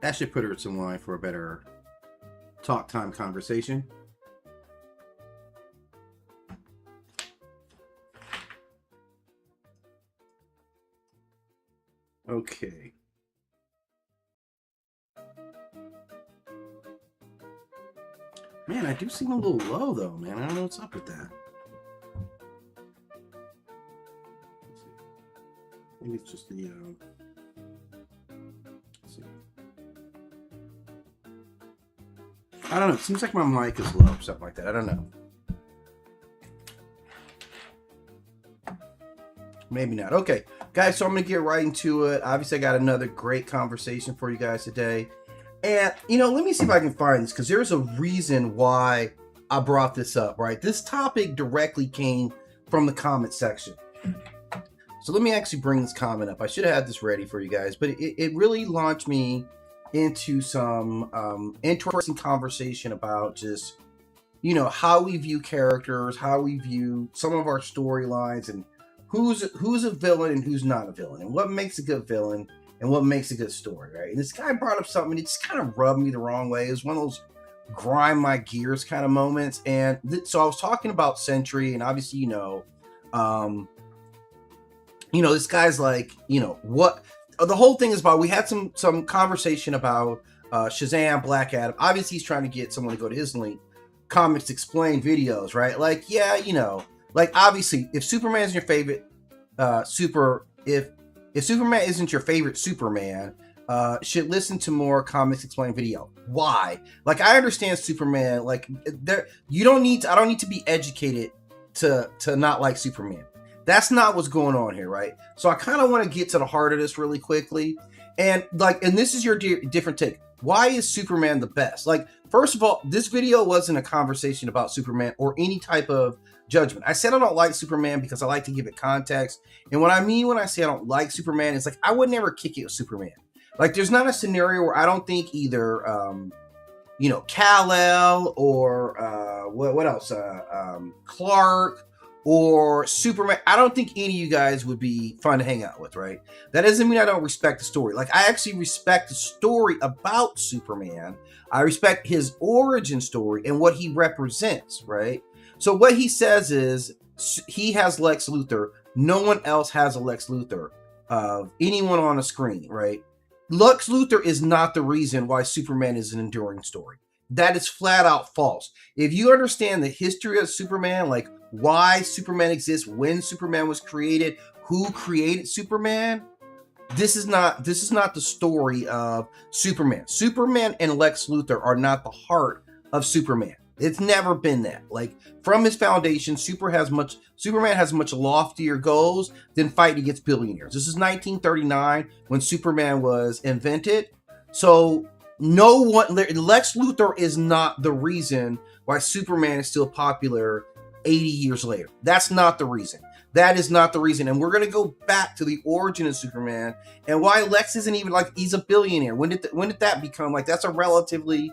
That should put her in line for a better talk time conversation. Okay. Man, I do seem a little low though, man. I don't know what's up with that. Maybe it's just the let's see. I don't know. It seems like my mic is low, something like that. I don't know. Maybe not. Okay, guys, so I'm going to get right into it. Obviously, I got another great conversation for you guys today. And, you know, let me see if I can find this, because there's a reason why I brought this up, right? This topic directly came from the comment section. So let me actually bring this comment up. I should have had this ready for you guys, but it really launched me into some interesting conversation about just, you know, how we view characters, how we view some of our storylines, and who's a villain and who's not a villain, and what makes a good villain and what makes a good story, right? And this guy brought up something, it just kind of rubbed me the wrong way. It was one of those grind my gears kind of moments. And so I was talking about Sentry, and obviously, this guy's like, what the whole thing is about. We had some conversation about Shazam, Black Adam. Obviously, he's trying to get someone to go to his link, Comics Explain videos, right? Like, yeah, like, obviously, if Superman is your favorite if Superman isn't your favorite Superman, should listen to more Comics Explain video. Why? Like, I understand Superman. Like, I don't need to be educated to not like Superman. That's not what's going on here, right? So I kind of want to get to the heart of this really quickly. And this is your different take. Why is Superman the best? Like, first of all, this video wasn't a conversation about Superman or any type of judgment. I said I don't like Superman because I like to give it context. And what I mean when I say I don't like Superman is, like, I would never kick it with Superman. Like, there's not a scenario where I don't think either, Kal-El or what else? Clark or Superman. I don't think any of you guys would be fun to hang out with, right? That doesn't mean I don't respect the story. Like, I actually respect the story about Superman. I respect his origin story and what he represents, right? So what he says is he has Lex Luthor. No one else has a Lex Luthor of anyone on a screen, right? Lex Luthor is not the reason why Superman is an enduring story. That is flat out false. If you understand the history of Superman, like why Superman exists, when Superman was created, who created Superman, this is not the story of Superman. Superman and Lex Luthor are not the heart of Superman. It's never been that. Like, from his foundation, Superman has much loftier goals than fighting against billionaires. This is 1939 when Superman was invented. So Lex Luthor is not the reason why Superman is still popular 80 years later. That's not the reason. That is not the reason. And we're going to go back to the origin of Superman and why Lex isn't even, like, he's a billionaire. When did that become, like, that's a relatively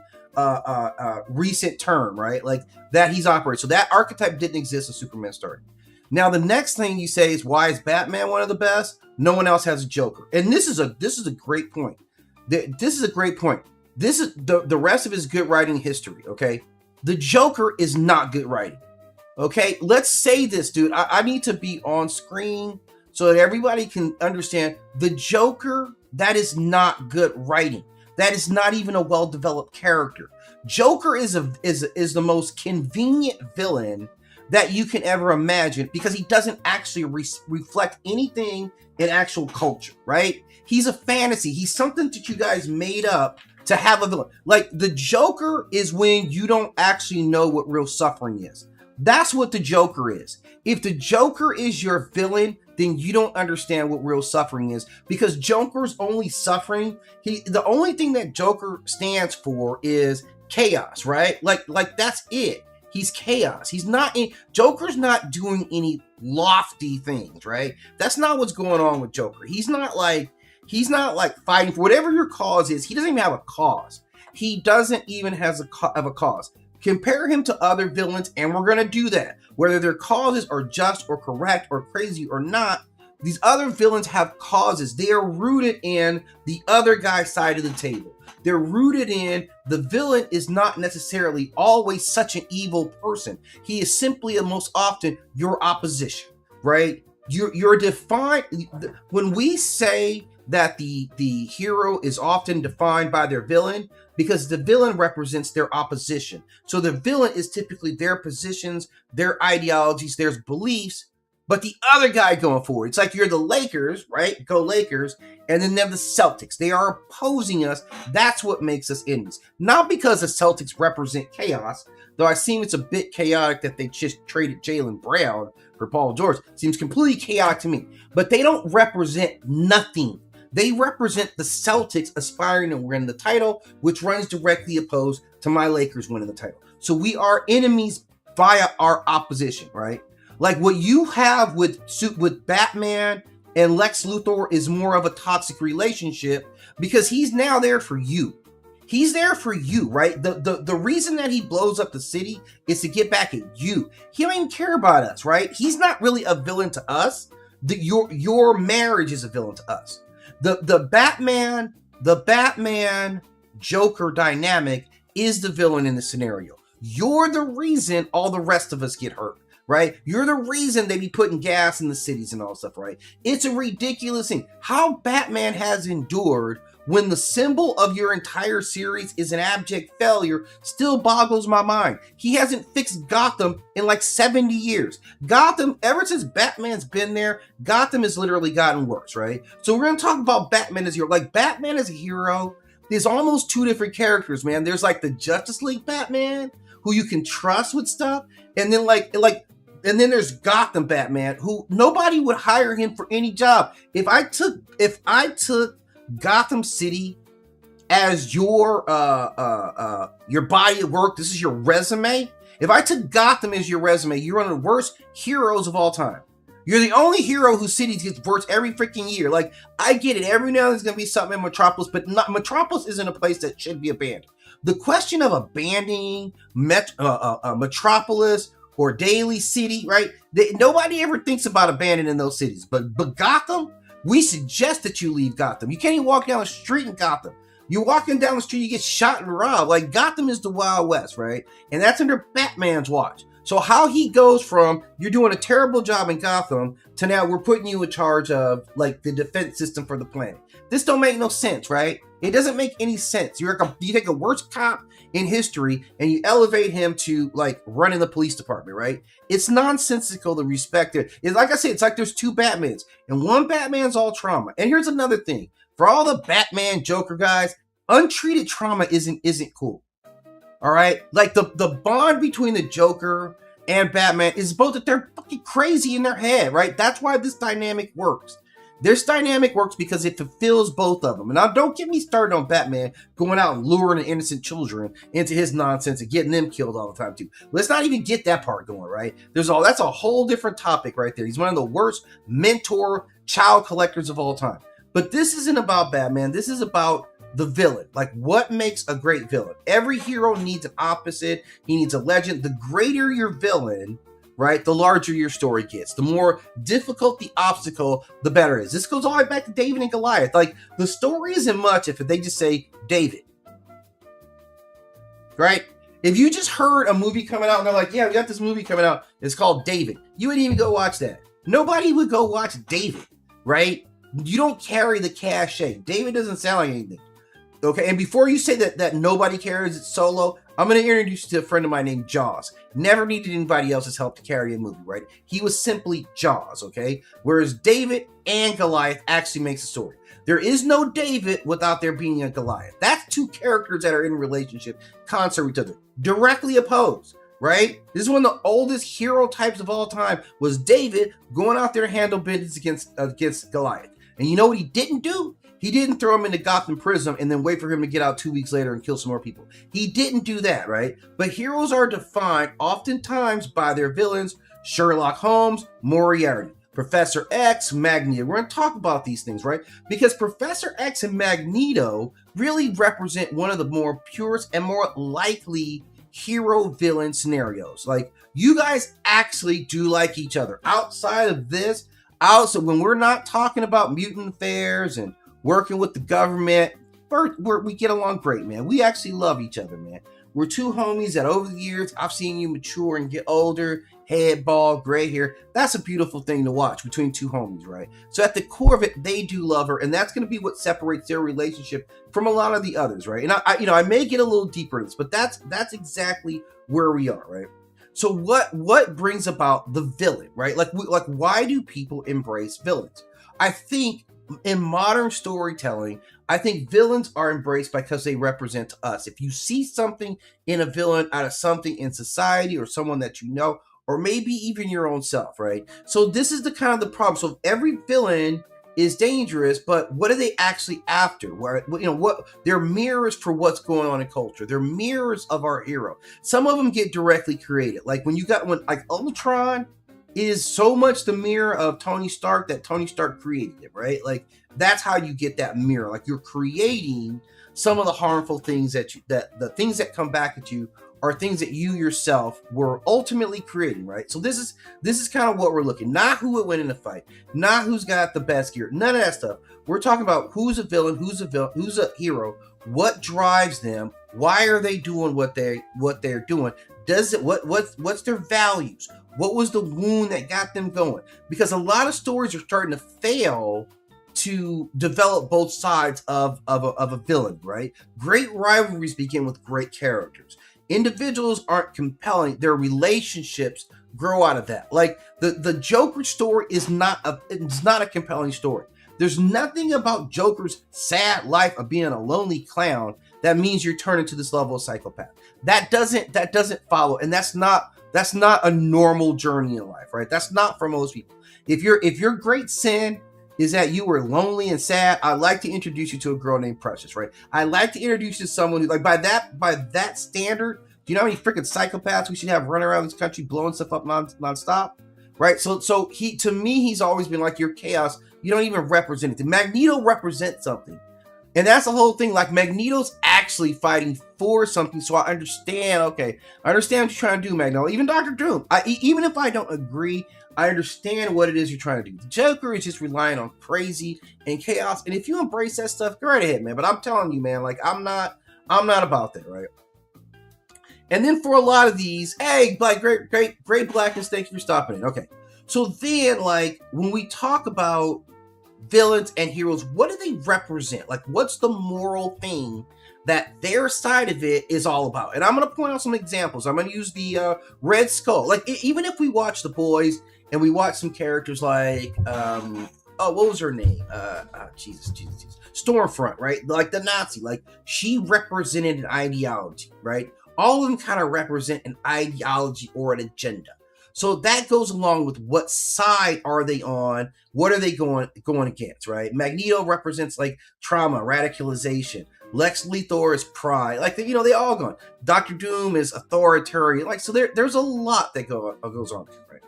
recent term, right? Like, that he's operating. So that archetype didn't exist when Superman started. Now, the next thing you say is, why is Batman one of the best? No one else has a Joker. And this is a great point. This is a great point. This is the rest of his good writing history, okay? The Joker is not good writing. Okay, let's say this, dude. I need to be on screen so that everybody can understand. The Joker, that is not good writing. That is not even a well-developed character. Joker is the most convenient villain that you can ever imagine because he doesn't actually reflect anything in actual culture, right? He's a fantasy. He's something that you guys made up to have a villain. Like, the Joker is when you don't actually know what real suffering is. That's what the Joker is. If the Joker is your villain, then you don't understand what real suffering is, because Joker's only suffering, the only thing that Joker stands for is chaos, right? Like that's it. He's chaos. Joker's not doing any lofty things, right? That's not what's going on with Joker. He's not like fighting for whatever your cause is. He doesn't even have a cause. He doesn't even have a cause. Compare him to other villains, and we're going to do that. Whether their causes are just or correct or crazy or not, these other villains have causes. They are rooted in the other guy's side of the table. They're rooted in the villain is not necessarily always such an evil person. He is simply and most often your opposition, right? You're defined. When we say that the hero is often defined by their villain, because the villain represents their opposition. So the villain is typically their positions, their ideologies, their beliefs, but the other guy going forward. It's like you're the Lakers, right? Go Lakers. And then they're the Celtics. They are opposing us. That's what makes us enemies. Not because the Celtics represent chaos, though I seem it's a bit chaotic that they just traded Jaylen Brown for Paul George. Seems completely chaotic to me. But they don't represent nothing. They represent the Celtics aspiring to win the title, which runs directly opposed to my Lakers winning the title. So we are enemies via our opposition, right? Like what you have with Batman and Lex Luthor is more of a toxic relationship, because he's now there for you. He's there for you, right? The reason that he blows up the city is to get back at you. He don't even care about us, right? He's not really a villain to us. Your marriage is a villain to us. The Batman Joker dynamic is the villain in the scenario. You're the reason all the rest of us get hurt, right? You're the reason they be putting gas in the cities and all stuff, right? It's a ridiculous thing. How Batman has endured when the symbol of your entire series is an abject failure still boggles my mind. He hasn't fixed Gotham in like 70 years. Gotham, ever since Batman's been there, Gotham has literally gotten worse, right? So we're going to talk about Batman as a hero. Like, Batman as a hero, there's almost two different characters, man. There's like the Justice League Batman, who you can trust with stuff, and then and then there's Gotham Batman, who nobody would hire him for any job. If I took Gotham City as your body of work, this is your resume. If I took Gotham as your resume, you're one of the worst heroes of all time. You're the only hero whose city gets worse every freaking year. Like, I get it. Every now and then there's going to be something in Metropolis, but Metropolis isn't a place that should be abandoned. The question of abandoning Metropolis or Daly City, right? Nobody ever thinks about abandoning those cities. But Gotham, we suggest that you leave Gotham. You can't even walk down the street in Gotham. You're walking down the street, you get shot and robbed. Like, Gotham is the Wild West, right? And that's under Batman's watch. So how he goes from, you're doing a terrible job in Gotham, to now we're putting you in charge of, like, the defense system for the planet. This don't make no sense, right? It doesn't make any sense. You take a worst cop in history and you elevate him to, like, running the police department, right? It's nonsensical to respect it. It's like I said, it's like there's two Batmans, and one Batman's all trauma. And here's another thing. For all the Batman Joker guys, untreated trauma isn't cool. All right? Like, the bond between the Joker and Batman is both that they're fucking crazy in their head, right? That's why this dynamic works. This dynamic works because it fulfills both of them. And now, don't get me started on Batman going out and luring innocent children into his nonsense and getting them killed all the time, too. Let's not even get that part going, right? That's a whole different topic right there. He's one of the worst mentor child collectors of all time. But this isn't about Batman. This is about the villain. Like, what makes a great villain? Every hero needs an opposite. He needs a legend. The greater your villain, right, the larger your story gets. The more difficult the obstacle, the better it is. This goes all the way back to David and Goliath. Like, the story isn't much if they just say David, right? If you just heard a movie coming out and they're like, yeah, we got this movie coming out, it's called David, you wouldn't even go watch that. Nobody would go watch David, right? You don't carry the cachet. David doesn't sound like anything. Okay, and before you say that nobody cares, it's solo, I'm going to introduce you to a friend of mine named Jaws. Never needed anybody else's help to carry a movie, right? He was simply Jaws, okay? Whereas David and Goliath actually makes a story. There is no David without there being a Goliath. That's two characters that are in a relationship, concert with each other, directly opposed, right? This is one of the oldest hero types of all time, was David going out there to handle business against Goliath. And you know what he didn't do? He didn't throw him into Gotham Prison and then wait for him to get out 2 weeks later and kill some more people. He didn't do that, right? But heroes are defined oftentimes by their villains: Sherlock Holmes, Moriarty, Professor X, Magneto. We're going to talk about these things, right? Because Professor X and Magneto really represent one of the more purest and more likely hero-villain scenarios. Like, you guys actually do like each other. Outside of this, when we're not talking about mutant affairs and working with the government, we get along great, man. We actually love each other, man. We're two homies that over the years, I've seen you mature and get older, head bald, gray hair. That's a beautiful thing to watch between two homies, right? So at the core of it, they do love her, and that's going to be what separates their relationship from a lot of the others, right? And I may get a little deeper in this, but that's exactly where we are, right? So what brings about the villain, right? Like why do people embrace villains? I think in modern storytelling, I think villains are embraced because they represent us. If you see something in a villain out of something in society or someone that you know, or maybe even your own self, right? So this is the kind of the problem. So every villain is dangerous, but what are they actually after? Where, you know, what they're mirrors for what's going on in culture. They're mirrors of our hero. Some of them get directly created. Like when like Ultron is so much the mirror of Tony Stark that Tony Stark created it, right? Like that's how you get that mirror. Like you're creating some of the harmful things that the things that come back at you are things that you yourself were ultimately creating, right? So this is kind of what we're looking, not who would win in a fight, not who's got the best gear, none of that stuff. We're talking about who's a villain, who's a hero, what drives them, why are they doing what they're doing? What's their values? What was the wound that got them going? Because a lot of stories are starting to fail to develop both sides of a villain, right? Great rivalries begin with great characters. Individuals aren't compelling, their relationships grow out of that. Like the Joker story is not a compelling story. There's nothing about Joker's sad life of being a lonely clown that means you're turning to this level of psychopath. That doesn't follow, and that's not a normal journey in life, right? That's not for most people. If your great sin is that you were lonely and sad, I'd like to introduce you to a girl named Precious, right? I'd like to introduce you to someone who, like, by that standard, do you know how many freaking psychopaths we should have running around this country blowing stuff up nonstop, right? So to me, he's always been like, your chaos, you don't even represent it. Magneto represents something. And that's the whole thing. Like Magneto's actually fighting for something. So I understand. Okay, I understand what you're trying to do, Magneto. Even Dr. Doom. Even if I don't agree, I understand what it is you're trying to do. The Joker is just relying on crazy and chaos. And if you embrace that stuff, go right ahead, man. But I'm telling you, man, like I'm not about that, right? And then for a lot of these, hey, like great blackness, thank you for stopping in. Okay, so then like when we talk about villains and heroes, what do they represent? Like, what's the moral thing that their side of it is all about? And I'm going to point out some examples. I'm going to use the Red Skull. Like, even if we watch The Boys and we watch some characters like, what was her name? Jesus. Stormfront, right? Like the Nazi. Like, she represented an ideology, right? All of them kind of represent an ideology or an agenda. So that goes along with what side are they on? What are they going against, right? Magneto represents like trauma, radicalization. Lex Luthor is pride. Like, they all gone. Dr. Doom is authoritarian. Like, so there's a lot that goes on, right?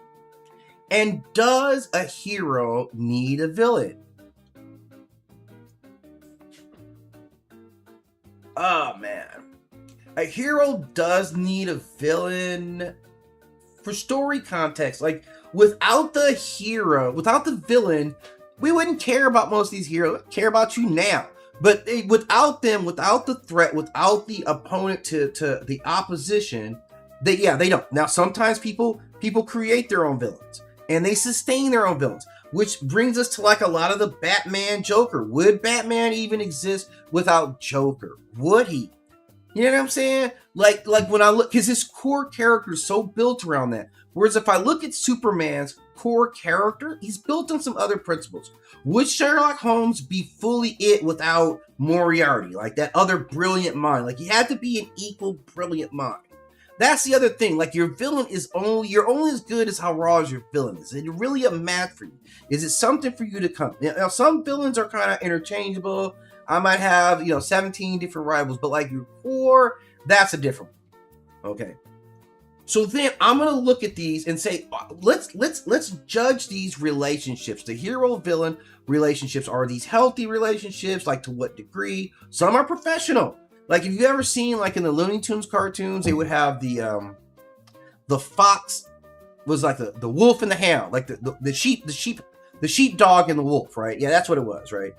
And does a hero need a villain? Oh, man. A hero does need a villain for story context. Like, without the hero, without the villain, we wouldn't care about most of these heroes. We care about you now. But without them, without the threat, without the opponent to the opposition, they don't. Now, sometimes people create their own villains, and they sustain their own villains, which brings us to like a lot of the Batman Joker. Would Batman even exist without Joker? Would he? You know what I'm saying? Like when I look, because his core character is so built around that. Whereas if I look at Superman's core character, he's built on some other principles. Would Sherlock Holmes be fully it without Moriarty? Like that other brilliant mind. Like he had to be an equal brilliant mind. That's the other thing. Like your villain you're only as good as how raw as your villain is. Is it really a match for you? Is it something for you to come? Now some villains are kind of interchangeable. I might have, 17 different rivals, but like your core, that's a different one. Okay. So then I'm going to look at these and say, let's judge these relationships. The hero-villain relationships, are these healthy relationships? Like to what degree? Some are professional. Like if you've ever seen like in the Looney Tunes cartoons, they would have the fox was like the wolf and the hound, like the sheepdog and the wolf, right? Yeah, that's what it was, right?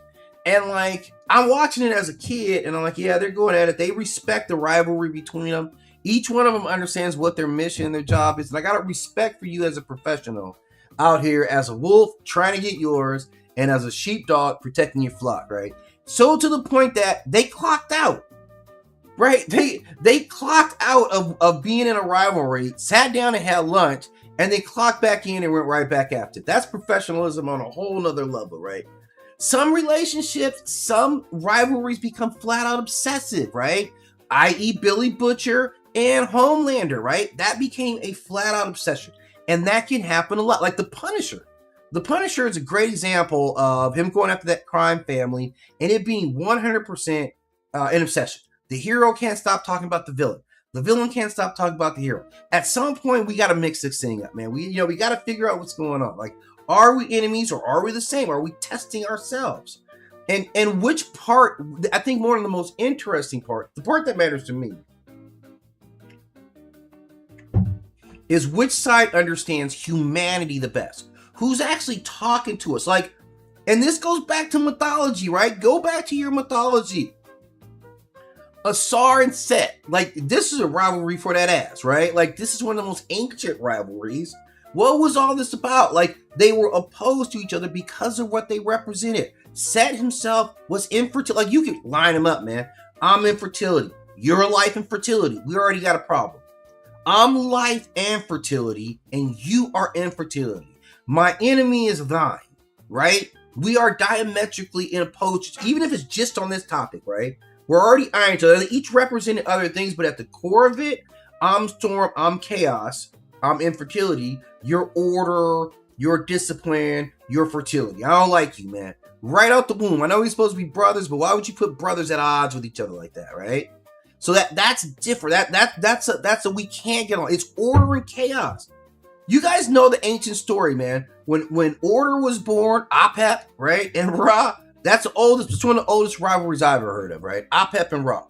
And like I'm watching it as a kid and I'm like, yeah, they're going at it. They respect the rivalry between them. Each one of them understands what their mission and their job is. And I got a respect for you as a professional out here as a wolf trying to get yours and as a sheepdog protecting your flock, right? So to the point that they clocked out, right? They clocked out of being in a rivalry, sat down and had lunch, and they clocked back in and went right back after. That's professionalism on a whole nother level, right? Some relationships, some rivalries become flat out obsessive, right? I.e. Billy Butcher and Homelander, right? That became a flat out obsession. And that can happen a lot. Like the Punisher. The Punisher is a great example of him going after that crime family and it being 100% an obsession. The hero can't stop talking about the villain. The villain can't stop talking about the hero. At some point, we got to mix this thing up, man. We got to figure out what's going on. Like, are we enemies or are we the same? Are we testing ourselves? And which part, I think more than the most interesting part, the part that matters to me, is which side understands humanity the best. Who's actually talking to us? Like, and this goes back to mythology, right? Go back to your mythology. Asar and Set, like this is a rivalry for that ass, right? Like this is one of the most ancient rivalries. What was all this about? Like they were opposed to each other because of what they represented. Set himself was infertility. Like you can line him up, man. I'm infertility. You're life and fertility. We already got a problem. I'm life and fertility, and you are infertility. My enemy is thine, right? We are diametrically opposed, even if it's just on this topic, right? We're already eyeing each other. They each represented other things, but at the core of it, I'm storm, I'm chaos, I'm infertility, your order, your discipline, your fertility. I don't like you, man. Right out the womb. I know we're supposed to be brothers, but why would you put brothers at odds with each other like that, right? So that's different. That's a we can't get on. It's order and chaos. You guys know the ancient story, man. When order was born, Apep, right, and Ra. That's the oldest. It's one of the oldest rivalries I've ever heard of, right? Apep and Ra.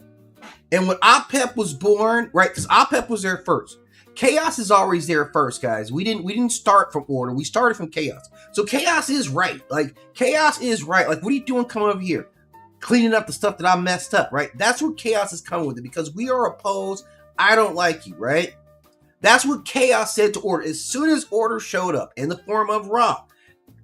And when Apep was born, right, because Apep was there first. Chaos is always there first, guys. We didn't start from order. We started from chaos. So chaos is right. Like chaos is right. Like what are you doing coming over here? Cleaning up the stuff that I messed up, right? That's where chaos is coming with it because we are opposed. I don't like you, right? That's what chaos said to order. As soon as order showed up in the form of Ra,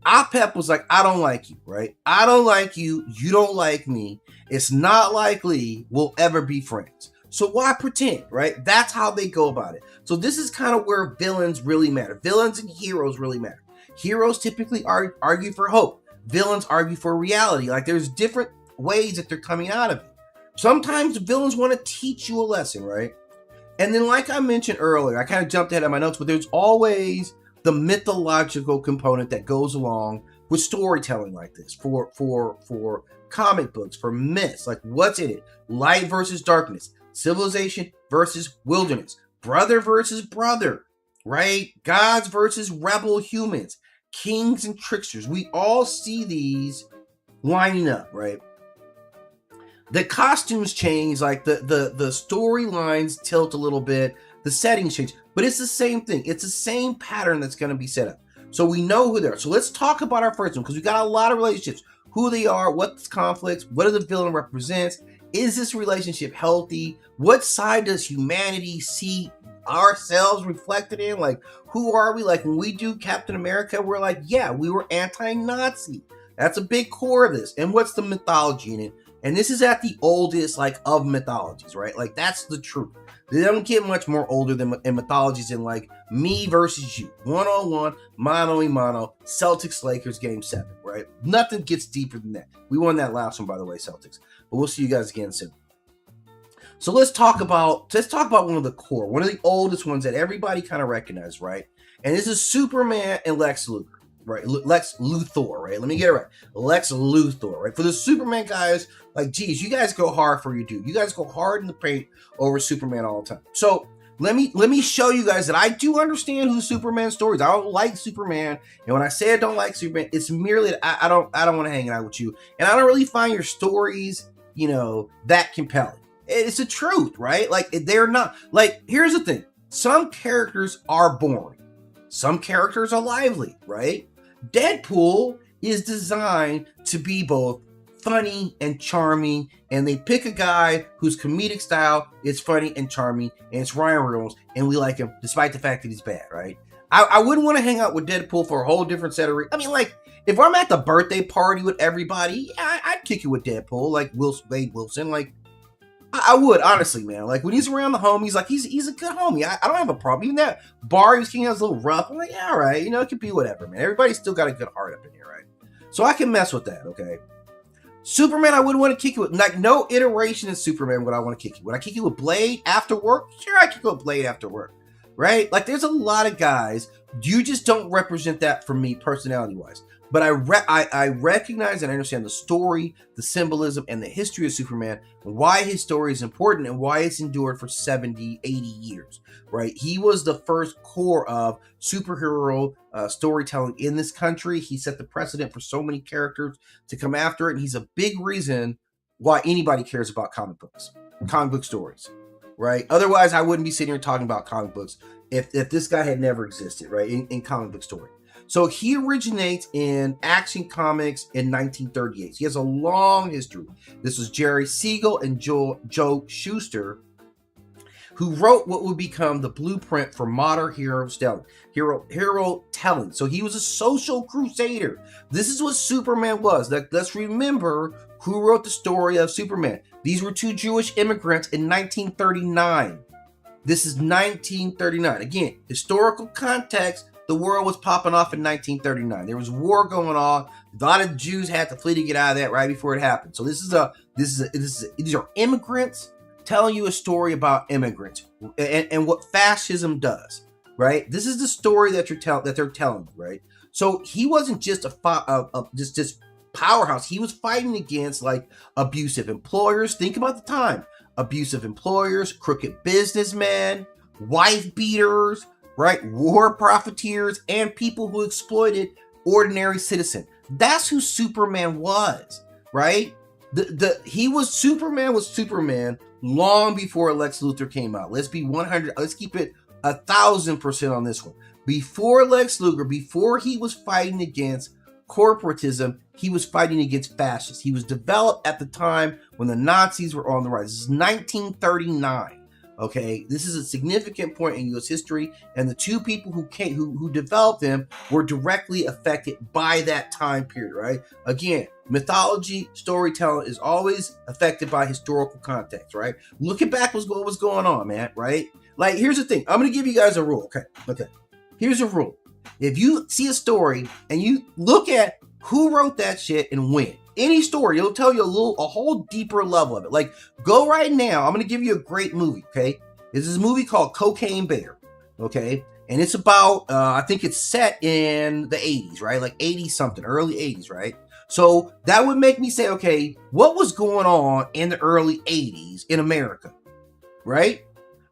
Apep was like, I don't like you, right? I don't like you. You don't like me. It's not likely we'll ever be friends. So why pretend, right? That's how they go about it. So this is kind of where villains really matter. Villains and heroes really matter. Heroes typically argue for hope. Villains argue for reality. Like there's different ways that they're coming out of it. Sometimes villains want to teach you a lesson, right? And then like I mentioned earlier, I kind of jumped ahead of my notes, but there's always the mythological component that goes along with storytelling like this for comic books, for myths. Like what's in it? Light versus darkness, civilization versus wilderness, brother versus brother, right? Gods versus rebel humans, kings and tricksters. We all see these lining up, right? The costumes change, like the storylines tilt a little bit, the settings change, but it's the same thing. It's the same pattern that's going to be set up. So we know who they are. So let's talk about our first one because we got a lot of relationships. Who they are, what's conflicts, what do the villain represents? Is this relationship healthy? What side does humanity see ourselves reflected in? Like, who are we? Like when we do Captain America, we're like, yeah, we were anti-Nazi. That's a big core of this. And what's the mythology in it? And this is at the oldest, like, of mythologies, right? Like, that's the truth. They don't get much more older than in mythologies in, like, me versus you. 1-on-1, mano-a-mano, Celtics, Lakers, Game 7, right? Nothing gets deeper than that. We won that last one, by the way, Celtics. But we'll see you guys again soon. So let's talk about one of the core, one of the oldest ones that everybody kind of recognizes, right? And this is Superman and Lex Luthor. Right, Lex Luthor, right? Let me get it right. Lex Luthor, right? For the Superman guys, like, geez, you guys go hard for you, dude. You guys go hard in the paint over Superman all the time. So let me show you guys that I do understand who Superman stories. I don't like Superman, and when I say I don't like Superman, it's merely that I don't want to hang out with you, and I don't really find your stories, that compelling. It's the truth, right? Like they're not. Like here's the thing: some characters are boring, some characters are lively, right? Deadpool is designed to be both funny and charming, and they pick a guy whose comedic style is funny and charming, and it's Ryan Reynolds, and we like him despite the fact that he's bad, right? I wouldn't want to hang out with Deadpool for a whole different set of I mean, like, if I'm at the birthday party with everybody, I'd kick it with Deadpool, like Wade Wilson. Like, I would, honestly, man. Like, when he's around the homies, like, he's a good homie. I don't have a problem. Even that bar he was kicking out was a little rough. I'm like, yeah, all right. You know, it could be whatever, man. Everybody's still got a good heart up in here, right? So I can mess with that, okay? Superman, I wouldn't want to kick it with. Like, no iteration of Superman would I want to kick it. Would I kick it with Blade after work? Sure, I kick it with Blade after work, right? Like, there's a lot of guys. You just don't represent that for me, personality-wise. But I recognize and understand the story, the symbolism, and the history of Superman, and why his story is important and why it's endured for 70, 80 years, right? He was the first core of superhero storytelling in this country. He set the precedent for so many characters to come after it, and he's a big reason why anybody cares about comic books, comic book stories, right? Otherwise, I wouldn't be sitting here talking about comic books if this guy had never existed, right, in comic book story. So he originates in Action Comics in 1938. He has a long history. This was Jerry Siegel and Joe Shuster, who wrote what would become the blueprint for modern hero telling. So he was a social crusader. This is what Superman was. Let's remember who wrote the story of Superman. These were two Jewish immigrants in 1939. This is 1939. Again, historical context. The world was popping off in 1939. There was war going on. A lot of Jews had to flee to get out of that right before it happened. So these are immigrants telling you a story about immigrants and what fascism does, right? This is the story that they're telling you, right? So he wasn't just just powerhouse. He was fighting against like abusive employers. Think about the time: abusive employers, crooked businessmen, wife beaters, right? War profiteers, and people who exploited ordinary citizens. That's who Superman was, right? Superman was Superman long before Lex Luthor came out. Let's be 100. Let's keep it 1,000% on this one. Before Lex Luthor, before he was fighting against corporatism, he was fighting against fascists. He was developed at the time when the Nazis were on the rise. This is 1939. Okay, this is a significant point in U.S. history, and the two people who developed them were directly affected by that time period, right? Again, mythology, storytelling is always affected by historical context, right? Looking back what was going on, man, right? Like, here's the thing. I'm going to give you guys a rule, okay? Here's a rule. If you see a story and you look at who wrote that shit and when, any story, it'll tell you a whole deeper level of it. Like, go right now. I'm going to give you a great movie, okay? This is a movie called Cocaine Bear, okay? And it's about, I think it's set in the 80s, right? Like 80-something, early 80s, right? So that would make me say, okay, what was going on in the early 80s in America, right?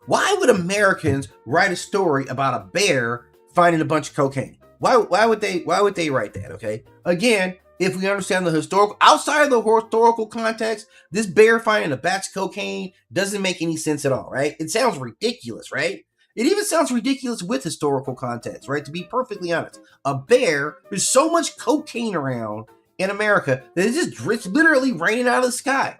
Why would Americans write a story about a bear finding a bunch of cocaine? Why would they write that, okay? Again, if we understand the outside of the historical context, this bear finding a batch of cocaine doesn't make any sense at all, right? It sounds ridiculous, right? It even sounds ridiculous with historical context, right? To be perfectly honest, a bear, there's so much cocaine around in America that it's literally raining out of the sky.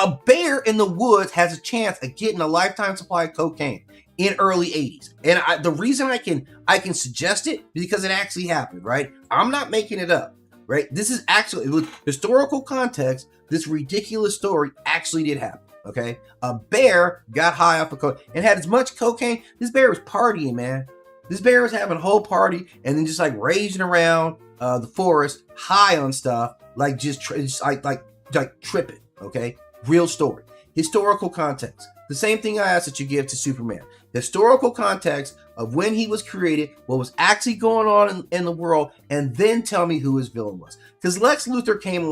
A bear in the woods has a chance of getting a lifetime supply of cocaine in early 80s. And the reason I can suggest it is because it actually happened, right? I'm not making it up. Right? This is actually, with historical context, this ridiculous story actually did happen, okay? A bear got high off of cocaine and had as much cocaine. This bear was partying, man. This bear was having a whole party and then just like raging around the forest, high on stuff, like just tripping, okay? Real story. Historical context. The same thing I asked that you give to Superman. Historical context of when he was created, what was actually going on in the world, and then tell me who his villain was. Because Lex Luthor came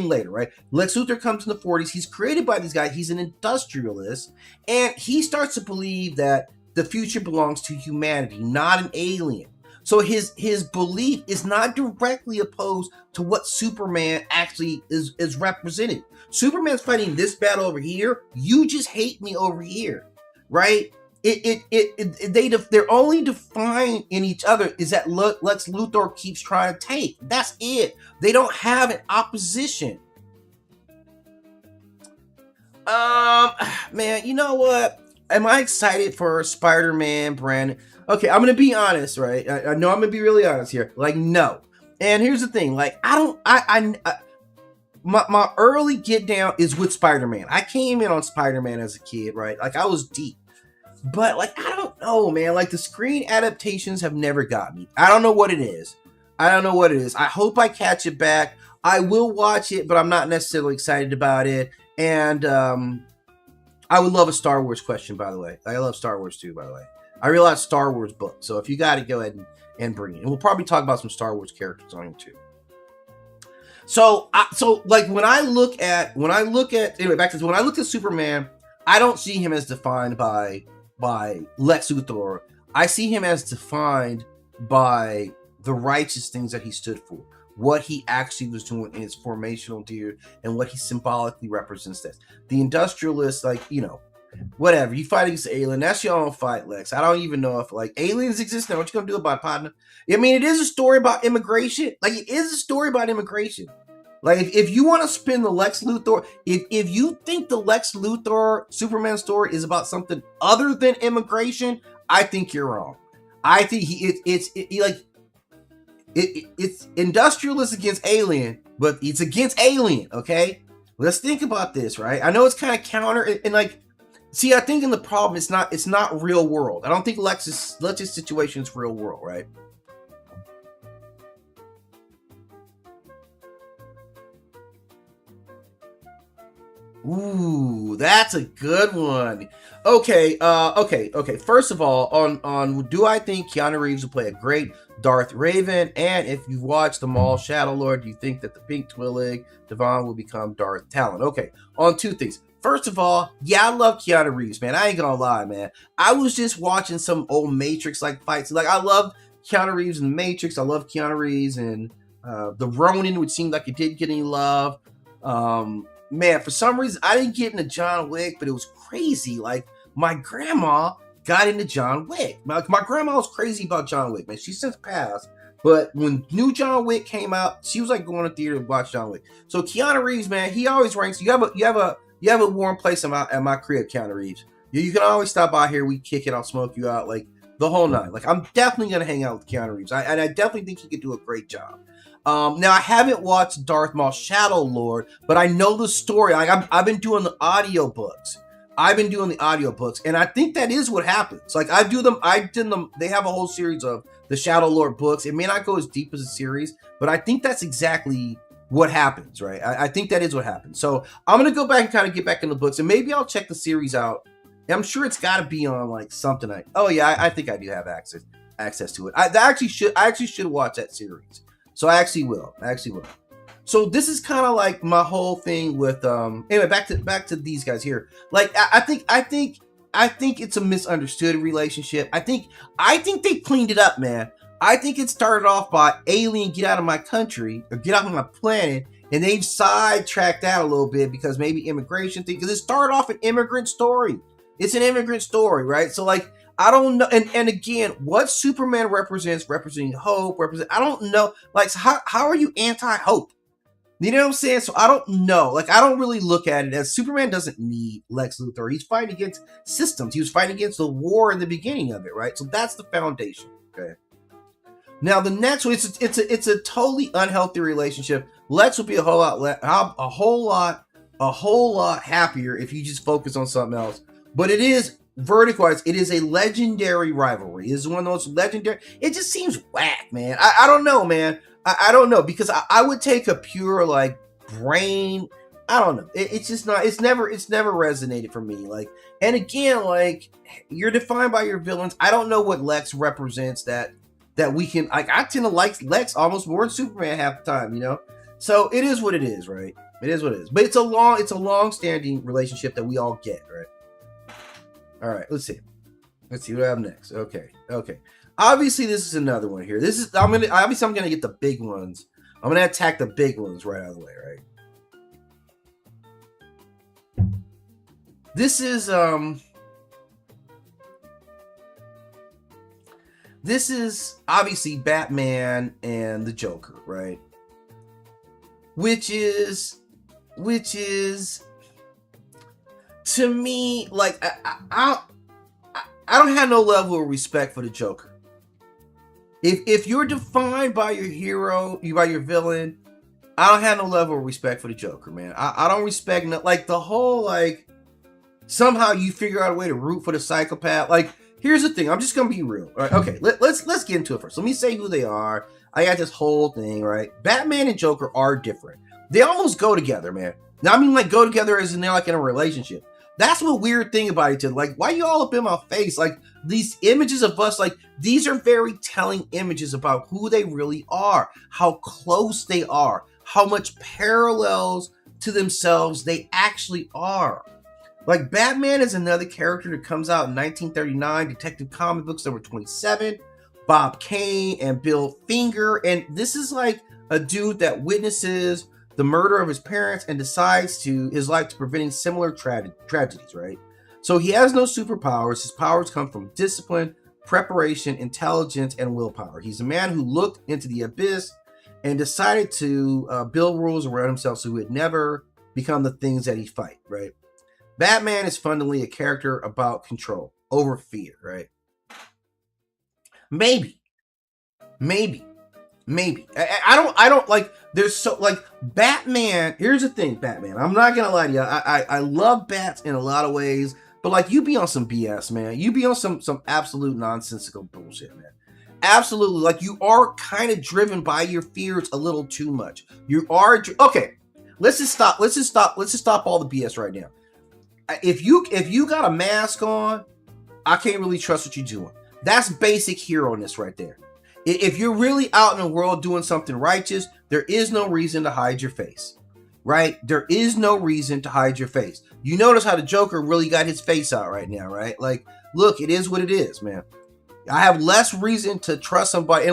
later, right? Lex Luthor comes in the 40s. He's created by this guy. He's an industrialist, and he starts to believe that the future belongs to humanity, not an alien. So his belief is not directly opposed to what Superman actually is represented. Superman's fighting this battle over here. You just hate me over here, right? they're only defined in each other is that Lex Luthor keeps trying to take. That's it. They don't have an opposition. Man, you know what? Am I excited for Spider-Man, Brandon? Okay, I'm gonna be honest, right? I know I'm gonna be really honest here. Like, no. And here's the thing, like, my early get down is with Spider-Man. I came in on Spider-Man as a kid, right? Like, I was deep. But, like, I don't know, man. Like, the screen adaptations have never got me. I don't know what it is. I hope I catch it back. I will watch it, but I'm not necessarily excited about it. And I would love a Star Wars question, by the way. I love Star Wars too, by the way. I realize Star Wars book. So if you got it, go ahead and bring it. And we'll probably talk about some Star Wars characters on here too. So like when I look at anyway, back to this, when I look at Superman, I don't see him as defined by Lex Luthor. I see him as defined by the righteous things that he stood for, what he actually was doing in his formational year, and what he symbolically represents. That the industrialist, like, you know, whatever, you fight against the alien, that's your own fight, Lex. I don't even know if, like, aliens exist now. What you gonna do about it, partner? I mean, it is a story about immigration. Like, it is a story about immigration. Like, if you want to spin the Lex Luthor, if you think the Lex Luthor Superman story is about something other than immigration, I think you're wrong. I think it's industrialist against alien, but it's against alien. Okay, let's think about this, right? I know it's kind of counter, and like, see, I think in the problem, it's not real world. I don't think Lex's situation is real world, right? Ooh, that's a good one. Okay, okay. First of all, on do I think Keanu Reeves will play a great Darth Raven? And if you watch The Maul Shadow Lord, do you think that the Pink Twi'lek Devon will become Darth Talon? Okay, on two things. First of all, yeah, I love Keanu Reeves, man. I ain't gonna lie, man. I was just watching some old Matrix like fights. Like, I love Keanu Reeves in the Matrix. I love Keanu Reeves and the Ronin, which seemed like it didn't get any love. Man, for some reason, I didn't get into John Wick, but it was crazy. Like, my grandma got into John Wick. My grandma was crazy about John Wick, man. She's since passed. But when new John Wick came out, she was like going to theater to watch John Wick. So Keanu Reeves, man, he always ranks. You have a warm place at my crib, Keanu Reeves. You can always stop by here. We kick it. I'll smoke you out, like, the whole night. Like, I'm definitely gonna hang out with Keanu Reeves. I definitely think he could do a great job. Now, I haven't watched Darth Maul Shadow Lord, but I know the story. Like, I've been doing the audiobooks. And I think that is what happens. Like, I did them. They have a whole series of the Shadow Lord books. It may not go as deep as a series, but I think that's exactly what happens, right? I think that is what happens. So I'm gonna go back and kind of get back in the books, and maybe I'll check the series out. And I'm sure it's got to be on like something. I think I do have access to it. I actually should watch that series. So I actually will. So this is kind of like my whole thing with anyway, back to these guys here. Like, I think it's a misunderstood relationship. I think they cleaned it up, man. I think it started off by alien get out of my country or get out of my planet, and they've sidetracked that a little bit because maybe immigration thing, because it started off an immigrant story. It's an immigrant story, right? So, like, I don't know, and again, what Superman representing hope, I don't know. Like, so how are you anti-hope? You know what I'm saying? So I don't know. Like, I don't really look at it as Superman doesn't need Lex Luthor. He's fighting against systems. He was fighting against the war in the beginning of it, right? So that's the foundation. Okay. Now the next one, it's a totally unhealthy relationship. Lex will be a whole lot happier if you just focus on something else. But it is, verdict-wise, it is a legendary rivalry. It is one of the most legendary. It just seems whack, man. I don't know, man. I don't know, because I would take a pure, like, brain. I don't know. It's just not. It's never resonated for me. Like, and again, like, you're defined by your villains. I don't know what Lex represents that we can. Like, I tend to like Lex almost more than Superman half the time, you know. So it is what it is, right? It is what it is. But it's a long-standing relationship that we all get, right? All right, let's see what I have next. Okay. Obviously, this is another one here. I'm gonna get the big ones. I'm gonna attack the big ones right out of the way, right? This is this is obviously Batman and the Joker, right? Which is to me, like, I don't have no level of respect for the Joker. If you're defined by your hero, by your villain, I don't have no level of respect for the Joker, man. I don't respect, like, the whole, like, somehow you figure out a way to root for the psychopath. Like, here's the thing. I'm just gonna be real. All right, okay, let's get into it first. Let me say who they are. I got this whole thing, right? Batman and Joker are different. They almost go together, man. Now, I mean, like, go together as in they're, like, in a relationship. That's what weird thing about each other. Like, why you all up in my face? Like, these images of us, like, these are very telling images about who they really are, how close they are, how much parallels to themselves they actually are. Like, Batman is another character that comes out in 1939, Detective Comic Books number 27, Bob Kane and Bill Finger. And this is like a dude that witnesses the murder of his parents and decides his life to preventing similar tragedies, right? So he has no superpowers. His powers come from discipline, preparation, intelligence, and willpower. He's a man who looked into the abyss and decided to build rules around himself so he would never become the things that he fight, right? Batman is fundamentally a character about control over fear, right? Maybe. I don't like, there's so, like, Batman, here's the thing, Batman, I'm not gonna lie to you, I love bats in a lot of ways, but, like, you be on some BS, man. You be on some absolute nonsensical bullshit, man. Absolutely. Like, you are kind of driven by your fears a little too much. You are, okay, let's just stop all the BS right now. If you got a mask on, I can't really trust what you're doing. That's basic hero-ness right there. If you're really out in the world doing something righteous, there is no reason to hide your face, right? There is no reason to hide your face. You notice how the Joker really got his face out right now, right? Like, look, it is what it is, man. I have less reason to trust somebody.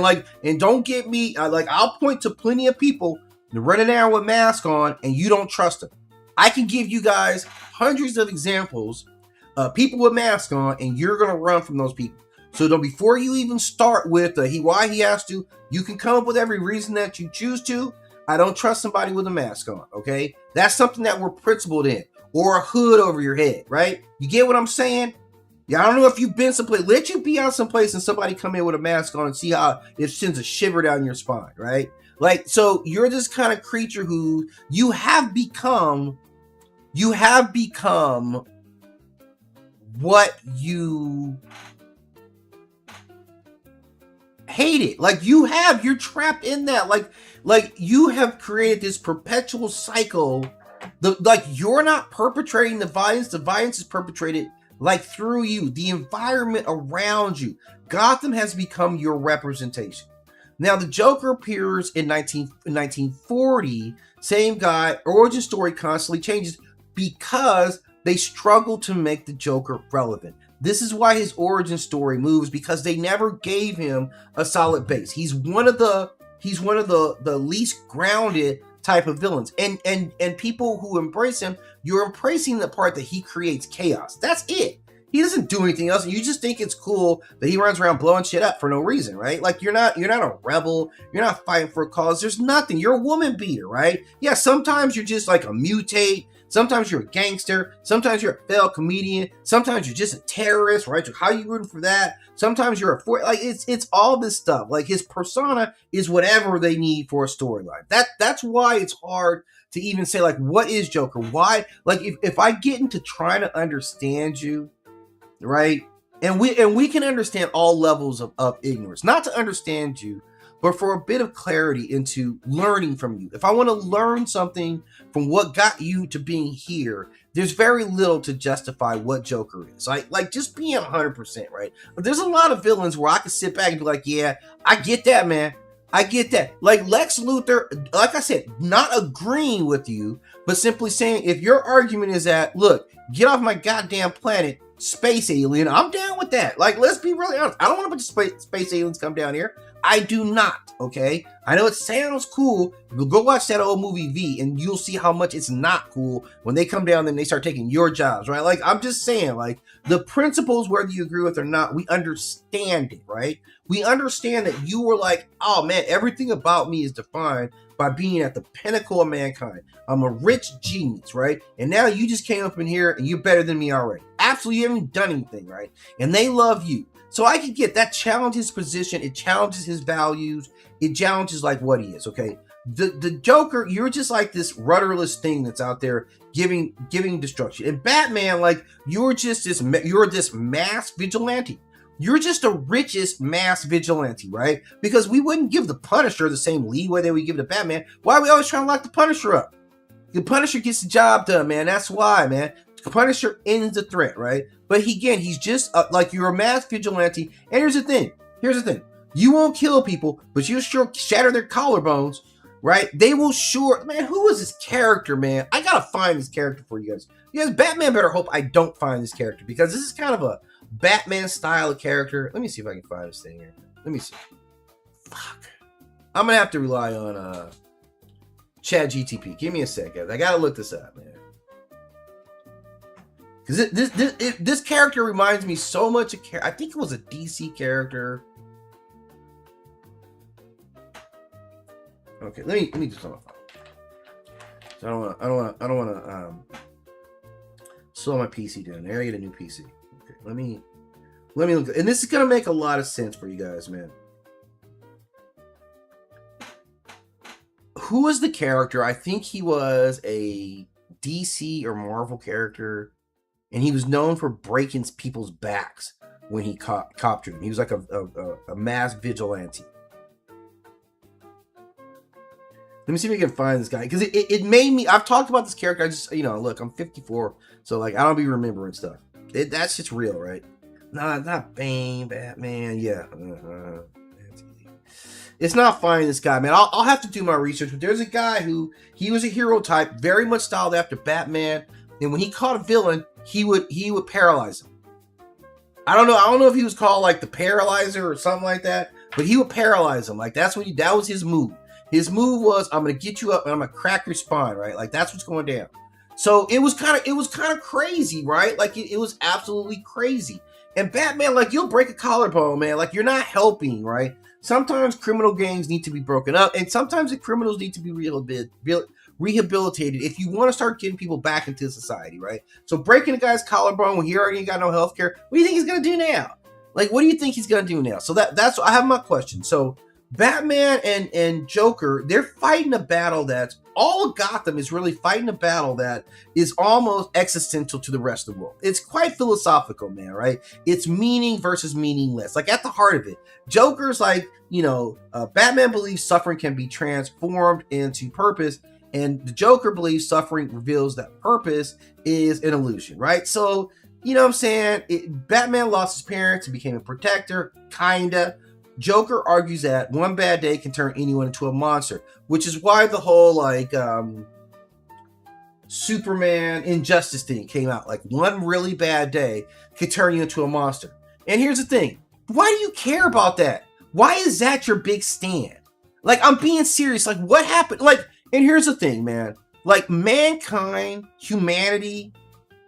And don't get me, I'll point to plenty of people running around with masks on and you don't trust them. I can give you guys hundreds of examples of people with masks on, and you're going to run from those people. So before you even start with why he has to, you can come up with every reason that you choose to. I don't trust somebody with a mask on, okay? That's something that we're principled in. Or a hood over your head, right? You get what I'm saying? Yeah, I don't know if you've been someplace. Let you be out someplace and somebody come in with a mask on and see how it sends a shiver down your spine, right? Like, so you're this kind of creature who you have become what you hate it. Like, you're trapped in that. Like you have created this perpetual cycle. You're not perpetrating the violence is perpetrated like through you, the environment around you. Gotham has become your representation. Now, the Joker appears in 1940, same guy, origin story constantly changes because they struggle to make the Joker relevant. This is why his origin story moves, because they never gave him a solid base. He's one of the least grounded type of villains. And people who embrace him, you're embracing the part that he creates chaos. That's it. He doesn't do anything else. You just think it's cool that he runs around blowing shit up for no reason, right? Like, you're not a rebel. You're not fighting for a cause. There's nothing. You're a woman beater, right? Yeah, sometimes you're just like a mutate. Sometimes you're a gangster. Sometimes you're a failed comedian. Sometimes you're just a terrorist, right? So how are you rooting for that? Sometimes you're it's all this stuff. Like, his persona is whatever they need for a storyline. That's why it's hard to even say, like, what is Joker? Why? Like, if I get into trying to understand you, right? And we can understand all levels of ignorance, not to understand you, but for a bit of clarity into learning from you. If I want to learn something from what got you to being here, there's very little to justify what Joker is. Like just being 100%, right? There's a lot of villains where I can sit back and be like, yeah, I get that, man. I get that. Like Lex Luthor, like I said, not agreeing with you, but simply saying, if your argument is that, look, get off my goddamn planet, space alien, I'm down with that. Like, let's be really honest. I don't want a bunch of space aliens come down here. I do not, okay? I know it sounds cool, but go watch that old movie V and you'll see how much it's not cool when they come down and they start taking your jobs, right? Like, I'm just saying, like, the principles, whether you agree with or not, we understand it, right? We understand that you were like, oh man, everything about me is defined by being at the pinnacle of mankind. I'm a rich genius, right? And now you just came up in here and you're better than me already. Absolutely, you haven't done anything, right? And they love you. So I can get that challenges his position. It challenges his values. It challenges like what he is, okay? The Joker, you're just like this rudderless thing that's out there giving destruction. And Batman, like, you're this mass vigilante. You're just the richest mass vigilante, right? Because we wouldn't give the Punisher the same leeway that we give to Batman. Why are we always trying to lock the Punisher up? The Punisher gets the job done, man. That's why, man. The Punisher ends the threat, right? But he's just like, you're a mass vigilante. And here's the thing. You won't kill people, but you'll sure shatter their collarbones, right? They will sure, man, who is this character, man? I gotta find this character for you guys. You guys, Batman better hope I don't find this character, because this is kind of a Batman style of character. Let me see if I can find this thing here. Let me see. Fuck. I'm gonna have to rely on Chat GTP. Give me a second. I gotta look this up, man. Because this character reminds me so much of, I think it was a DC character. Okay, let me just on my phone. So I don't want to slow my PC down. There, I get a new PC. Okay, let me look, and this is gonna make a lot of sense for you guys, man. Who was the character? I think he was a DC or Marvel character, and he was known for breaking people's backs when he captured them. He was like a mass vigilante. Let me see if we can find this guy, because it made me. I've talked about this character. I just, look, I'm 54, so like I don't be remembering stuff. That's just real, right? No, not Bane, Batman. Yeah, it's not finding this guy, man. I'll have to do my research. But there's a guy who he was a hero type, very much styled after Batman, and when he caught a villain, he would paralyze him. I don't know if he was called like the Paralyzer or something like that, but he would paralyze him. Like that was his move. His move was, I'm gonna get you up and I'm gonna crack your spine, right? Like that's what's going down. So it was kind of crazy, right? Like it was absolutely crazy. And Batman, like, you'll break a collarbone, man. Like, you're not helping, right? Sometimes criminal gangs need to be broken up, and sometimes the criminals need to be rehabilitated if you want to start getting people back into society, right? So breaking a guy's collarbone when he already ain't got no health care, what do you think he's gonna do now? Like, what do you think he's gonna do now? So that's I have my question. So Batman and Joker, they're fighting a battle that's all of Gotham is really fighting a battle that is almost existential to the rest of the world. It's quite philosophical, man, right? It's meaning versus meaningless. Like at the heart of it, Joker's like, Batman believes suffering can be transformed into purpose, and the Joker believes suffering reveals that purpose is an illusion, right? So, you know what I'm saying? Batman lost his parents and became a protector, kinda. Joker argues that one bad day can turn anyone into a monster, which is why the whole Superman Injustice thing came out. Like, one really bad day could turn you into a monster. And here's the thing. Why do you care about that? Why is that your big stand? Like, I'm being serious. Like, what happened? Like, and here's the thing, man. Like, mankind, humanity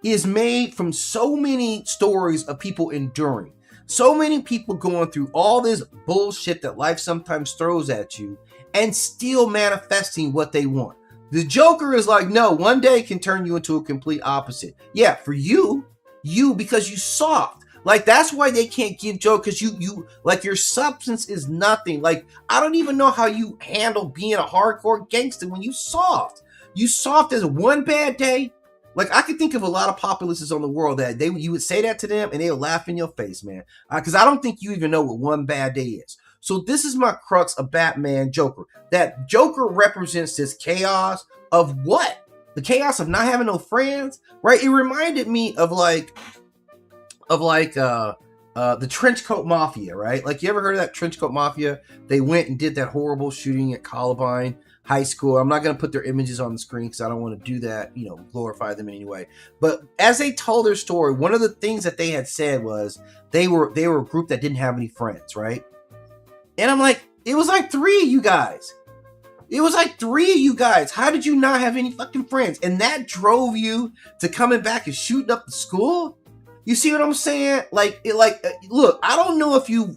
is made from so many stories of people enduring. So many people going through all this bullshit that life sometimes throws at you and still manifesting what they want. The Joker is like, no, one day can turn you into a complete opposite. Yeah, for you, because you soft. Like, that's why they can't give Joker, because you like, your substance is nothing. Like, I don't even know how you handle being a hardcore gangster when you soft. You soft as one bad day. Like, I can think of a lot of populaces on the world that you would say that to them and they'll laugh in your face, man. Because I don't think you even know what one bad day is. So this is my crux of Batman Joker. That Joker represents this chaos of what? The chaos of not having no friends, right? It reminded me of the Trenchcoat Mafia, right? Like, you ever heard of that Trenchcoat Mafia? They went and did that horrible shooting at Columbine High School. I'm not going to put their images on the screen because I don't want to do that, glorify them in any way. But as they told their story, one of the things that they had said was they were a group that didn't have any friends, right? And I'm like, It was like 3 of you guys. It was like 3 of you guys. How did you not have any fucking friends? And that drove you to coming back and shooting up the school? You see what I'm saying? Look, I don't know if you,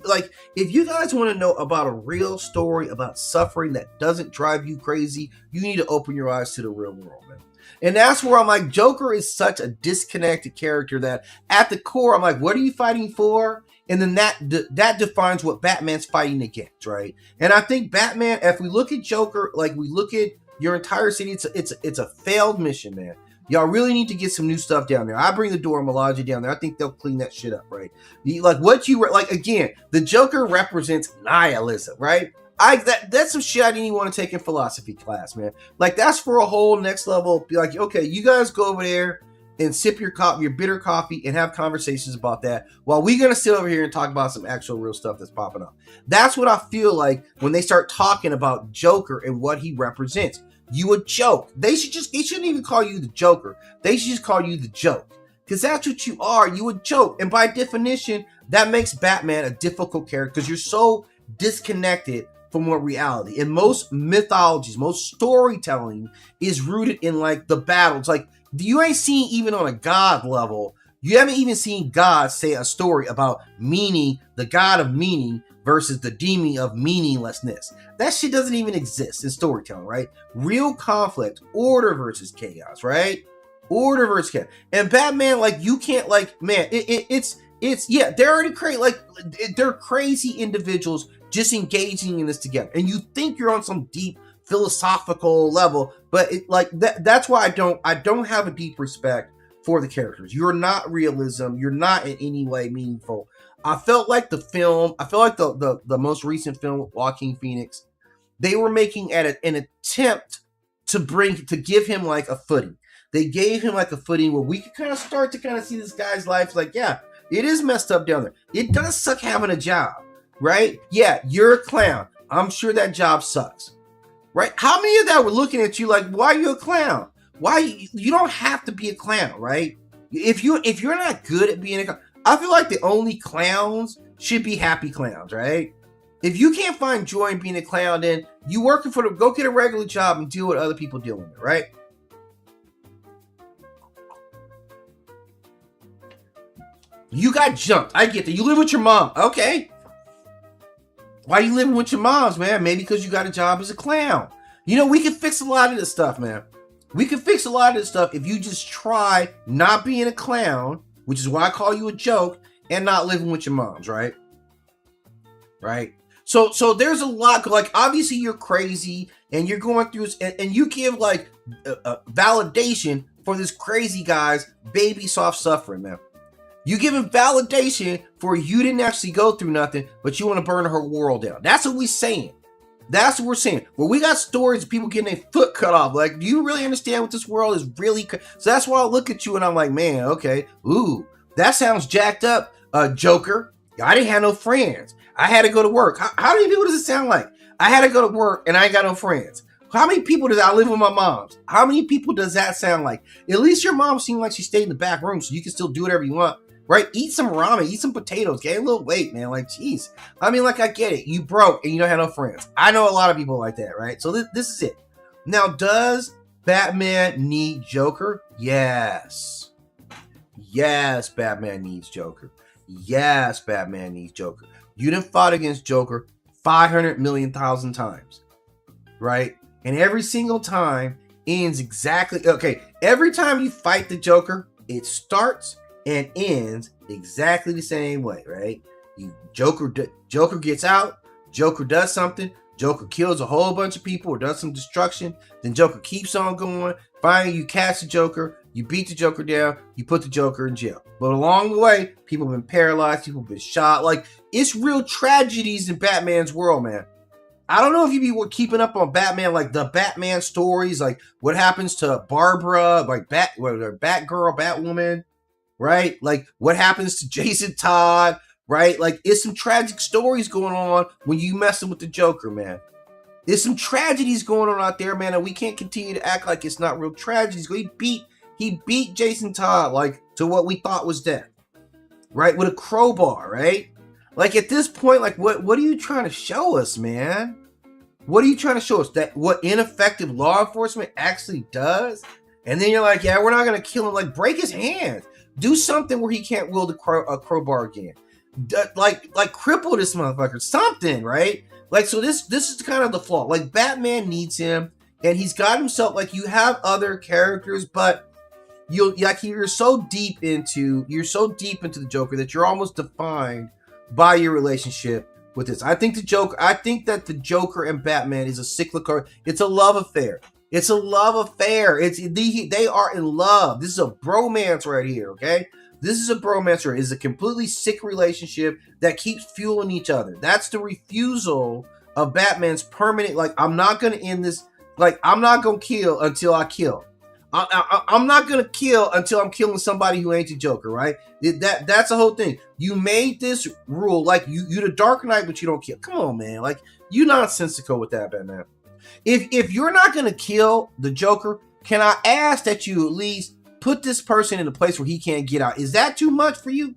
if you guys want to know about a real story about suffering that doesn't drive you crazy, you need to open your eyes to the real world, man. And that's where I'm like, Joker is such a disconnected character that at the core, I'm like, what are you fighting for? And then that defines what Batman's fighting against, right? And I think Batman, if we look at Joker, like we look at your entire city, it's a failed mission, man. Y'all really need to get some new stuff down there. I bring the Dora Milaje down there. I think they'll clean that shit up, right? Again, the Joker represents nihilism, right? That's some shit I didn't even want to take in philosophy class, man. Like, that's for a whole next level. Be like, okay, you guys go over there and sip your coffee, your bitter coffee, and have conversations about that while we're going to sit over here and talk about some actual real stuff that's popping up. That's what I feel like when they start talking about Joker and what he represents. You a joke. They shouldn't even call you the Joker. They should just call you the joke. Because that's what you are. You a joke. And by definition, that makes Batman a difficult character because you're so disconnected from what reality. In most mythologies, most storytelling is rooted in like the battles. Like, you ain't seen, even on a god level, you haven't even seen God say a story about meaning, the god of meaning versus the demon of meaninglessness. That shit doesn't even exist in storytelling, right? Real conflict, order versus chaos, right? Order versus chaos. And Batman, like, you can't, like, man, it's yeah, they're already crazy. Like, they're crazy individuals just engaging in this together. And you think you're on some deep philosophical level, but that's why I don't have a deep respect for the characters. You're not realism. You're not in any way meaningful. I felt like the most recent film with Joaquin Phoenix, they were making an attempt to give him like a footing. They gave him like a footing where we could kind of start to kind of see this guy's life. Like, yeah, it is messed up down there. It does suck having a job, right? Yeah, you're a clown. I'm sure that job sucks, right? How many of that were looking at you like, why are you a clown? Why you don't have to be a clown, right? If you're not good at being a clown, I feel like the only clowns should be happy clowns, right? If you can't find joy in being a clown, then you working for go get a regular job and deal with other people dealing with it, right? You got jumped. I get that. You live with your mom. Okay. Why are you living with your moms, man? Maybe because you got a job as a clown. You know, we can fix a lot of this stuff, man. We can fix a lot of this stuff if you just try not being a clown, which is why I call you a joke, and not living with your moms, right? Right? So there's a lot, like, obviously you're crazy, and you're going through, and you give, like, validation for this crazy guy's baby soft suffering, man. You give him validation for you didn't actually go through nothing, but you want to burn her world down. That's what we're saying. That's what we're saying. Well, we got stories of people getting their foot cut off. Like, do you really understand what this world is really? So that's why I look at you and I'm like, man, okay. Ooh, that sounds jacked up, Joker. I didn't have no friends. I had to go to work. How many people does it sound like? I had to go to work and I ain't got no friends. How many people does I live with my moms? How many people does that sound like? At least your mom seemed like she stayed in the back room so you can still do whatever you want. Right? Eat some ramen, eat some potatoes, gain a little weight, man. Like, jeez. I mean, like, I get it. You broke and you don't have no friends. I know a lot of people like that, right? So this is it. Now, does Batman need Joker? Yes. Yes, Batman needs Joker. Yes, Batman needs Joker. You done fought against Joker 500 million thousand times, right? And every single time ends exactly, okay, every time you fight the Joker, it starts and ends exactly the same way, right? Joker gets out, Joker does something, Joker kills a whole bunch of people or does some destruction, then Joker keeps on going. Finally, you catch the Joker, you beat the Joker down, you put the Joker in jail. But along the way, people have been paralyzed, people have been shot. Like, it's real tragedies in Batman's world, man. I don't know if you be keeping up on Batman, like the Batman stories, like what happens to Barbara, like Batgirl, Batwoman, right? Like what happens to Jason Todd, right? Like it's some tragic stories going on when you messing with the Joker, man. There's some tragedies going on out there, man, and we can't continue to act like it's not real tragedies. He beat Jason Todd like to what we thought was death, right? With a crowbar, right? Like at this point, like what are you trying to show us, man? What are you trying to show us? That what ineffective law enforcement actually does? And then you're like, yeah, we're not gonna kill him. Like, break his hands. Do something where he can't wield a crowbar again. Like cripple this motherfucker. Something, right? Like, so this is kind of the flaw. Like, Batman needs him, and he's got himself. Like, you have other characters, but you're so deep into the Joker that you're almost defined by your relationship with this. I think that the Joker and Batman is a cyclical. It's a love affair. It's a love affair. They are in love. This is a bromance right here, okay? This is a bromance right here. It's a completely sick relationship that keeps fueling each other. That's the refusal of Batman's permanent, like, I'm not going to end this, like, I'm not going to kill until I kill. I'm not going to kill until I'm killing somebody who ain't the Joker, right? That's the whole thing. You made this rule, like, you the Dark Knight, but you don't kill. Come on, man. Like, you nonsensical with that, Batman. If you're not going to kill the Joker, can I ask that you at least put this person in a place where he can't get out? Is that too much for you?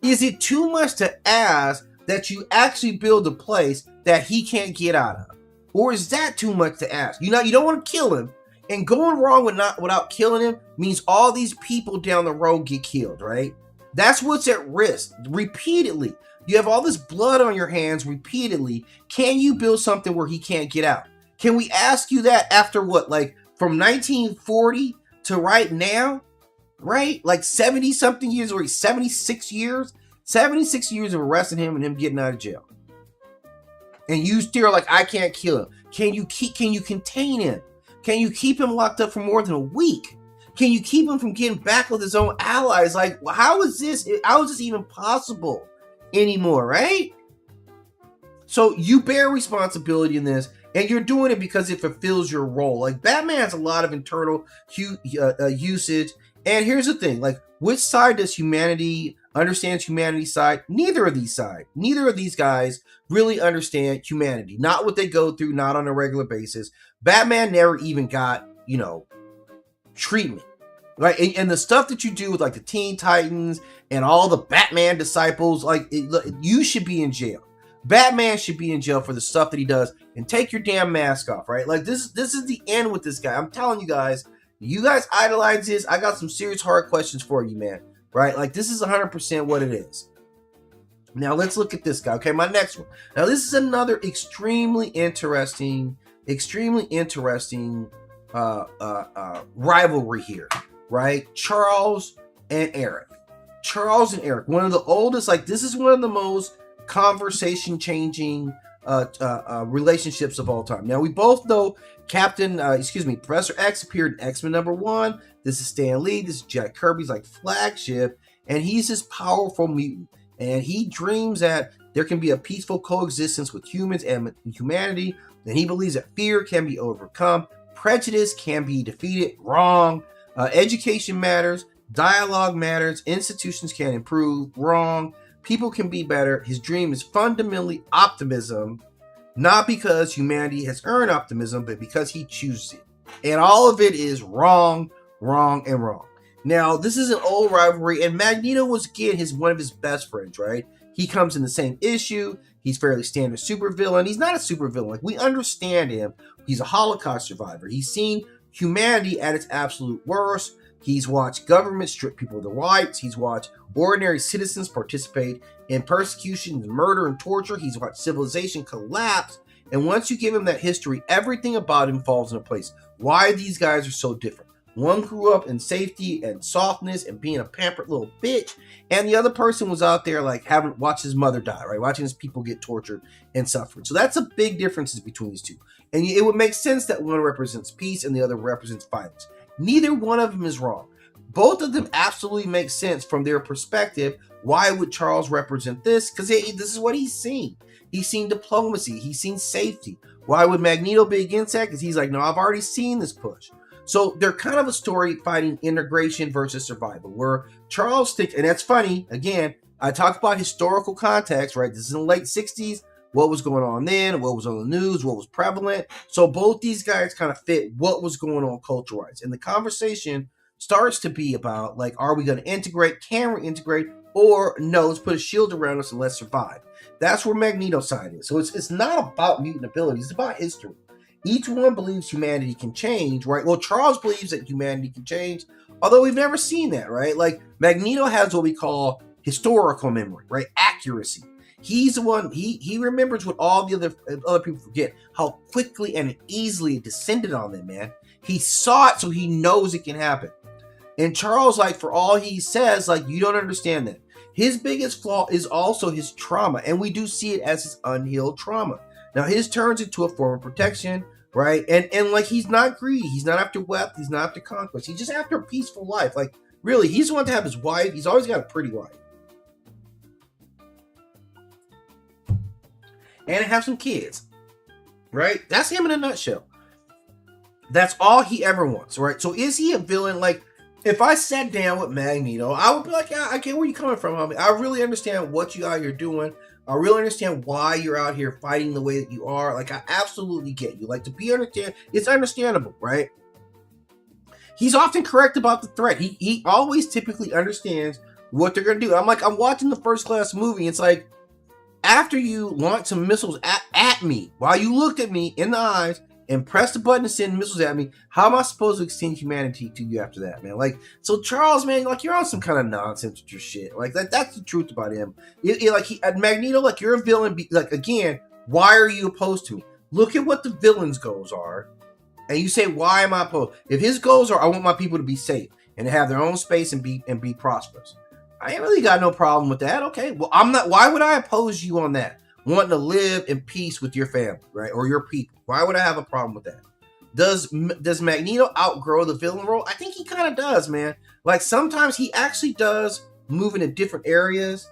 Is it too much to ask that you actually build a place that he can't get out of? Or is that too much to ask? You don't want to kill him, and going wrong without killing him means all these people down the road get killed, right? That's what's at risk repeatedly. You have all this blood on your hands repeatedly. Can you build something where he can't get out? Can we ask you that after what, like from 1940 to right now, right? Like 70 something years, or 76 years, 76 years of arresting him and him getting out of jail. And you still like, I can't kill him. Can you contain him? Can you keep him locked up for more than a week? Can you keep him from getting back with his own allies? Like, how is this even possible anymore, right? So you bear responsibility in this, and you're doing it because it fulfills your role. Like, Batman has a lot of internal usage. And here's the thing, like, which side does humanity understands humanity's side? Neither of these guys really understand humanity. Not what they go through, not on a regular basis. Batman never even got, treatment. Right? And the stuff that you do with, like, the Teen Titans and all the Batman disciples, like, you should be in jail. Batman should be in jail for the stuff that he does, and take your damn mask off, right? Like, this is the end with this guy. I'm telling you guys idolize this. I got some serious hard questions for you, man. Right? Like, this is 100% what it is. Now, let's look at this guy. Okay, my next one. Now, this is another extremely interesting rivalry here, right? Charles and Eric. One of the oldest, like, this is one of the most conversation-changing relationships of all time. Now, we both know Professor X appeared in X-Men #1. This is Stan Lee. This is Jack Kirby's, like, flagship, and he's this powerful mutant, and he dreams that there can be a peaceful coexistence with humans and humanity, and he believes that fear can be overcome, prejudice can be defeated. Wrong. Education matters, dialogue matters, institutions can improve. Wrong. People can be better. His dream is fundamentally optimism, not because humanity has earned optimism, but because he chooses it. And all of it is wrong. Now, this is an old rivalry, and Magneto was, again, one of his best friends, right? He comes in the same issue. He's fairly standard supervillain. He's not a supervillain. Like, we understand him. He's a Holocaust survivor. He's seen humanity at its absolute worst. He's watched government strip people of their rights. He's watched ordinary citizens participate in persecution, murder, and torture. He's watched civilization collapse. And once you give him that history, everything about him falls into place. Why these guys are so different. One grew up in safety and softness and being a pampered little bitch, and the other person was out there, like, having watched his mother die, right? Watching his people get tortured and suffered. So that's a big difference between these two. And it would make sense that one represents peace and the other represents violence. Neither one of them is wrong. Both of them absolutely make sense from their perspective. Why would Charles represent this? Because this is what he's seen. He's seen diplomacy. He's seen safety. Why would Magneto be against that? Because he's like, no, I've already seen this push. So they're kind of a story fighting integration versus survival, where Charles thinks, and that's funny, again, I talked about historical context, right? This is in the late 60s. What was going on then? What was on the news? What was prevalent? So both these guys kind of fit what was going on culture-wise. And the conversation starts to be about, like, are we going to integrate? Can we integrate? or no, let's put a shield around us and let's survive. That's where Magneto's side is. So it's not about mutant abilities, it's about history. Each one believes humanity can change, right? Well, Charles believes that humanity can change, although we've never seen that, right? Like, Magneto has what we call historical memory, right? Accuracy. He's the one, he remembers what all the other people forget, how quickly and easily it descended on them, man. He saw it, so he knows it can happen. And Charles, like, for all he says, like, you don't understand that. His biggest flaw is also his trauma, and we do see it as his unhealed trauma. Now, his turns into a form of protection, right? And like, he's not greedy. He's not after wealth. He's not after conquest. He's just after a peaceful life. Like, really, he's the one to have his wife. He's always got a pretty wife. And have some kids, right? That's him in a nutshell. That's all he ever wants, right? So is he a villain? Like, if I sat down with Magneto, I would be like, yeah, I get where you're coming from, homie. I really understand what you out here doing. I really understand why you're out here fighting the way that you are. Like, I absolutely get you. Like, to be understand, it's understandable, right? He's often correct about the threat. He always typically understands what they're going to do. I'm watching the First Class movie. It's like, after you launch some missiles at me, while you looked at me in the eyes and pressed the button to send missiles at me, how am I supposed to extend humanity to you after that, man? Like, so Charles, man, like, you're on some kind of nonsense with your shit. Like, that's the truth about him. Magneto, like, you're a villain. Like, again, why are you opposed to me? Look at what the villain's goals are, and you say, why am I opposed? If his goals are, I want my people to be safe and to have their own space and be prosperous, I ain't really got no problem with that. Okay, well, I'm not. Why would I oppose you on that? Wanting to live in peace with your family, right, or your people. Why would I have a problem with that? Does Magneto outgrow the villain role? I think he kind of does, man. Like, sometimes he actually does move into different areas.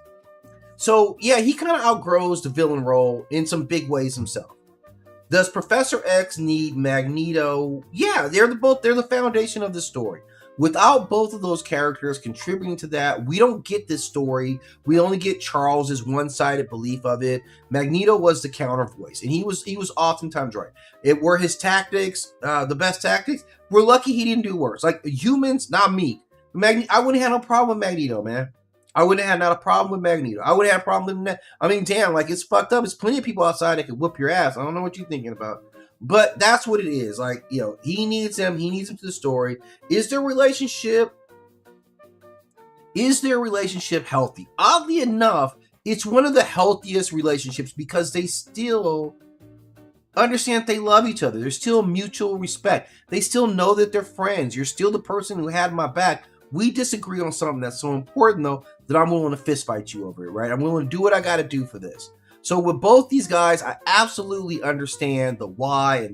So yeah, he kind of outgrows the villain role in some big ways himself. Does Professor X need Magneto? Yeah, they're the foundation of the story. Without both of those characters contributing to that, we don't get this story. We only get Charles's one-sided belief of it. Magneto was the counter voice, and he was oftentimes right. It were his tactics, the best tactics. We're lucky he didn't do worse. Like, humans, not me. I wouldn't have no problem with Magneto, man. I wouldn't have not a problem with Magneto. I wouldn't have a problem with that. I mean, damn, like, it's fucked up. There's plenty of people outside that could whoop your ass. I don't know what you're thinking about. But that's what it is. Like, you know, he needs him to the story. Is their relationship healthy? Oddly enough, it's one of the healthiest relationships because they still understand they love each other. There's still mutual respect. They still know that they're friends. You're still the person who had my back. We disagree on something that's so important, though, that I'm willing to fist fight you over it, right? I'm willing to do what I got to do for this. So with both these guys, I absolutely understand the why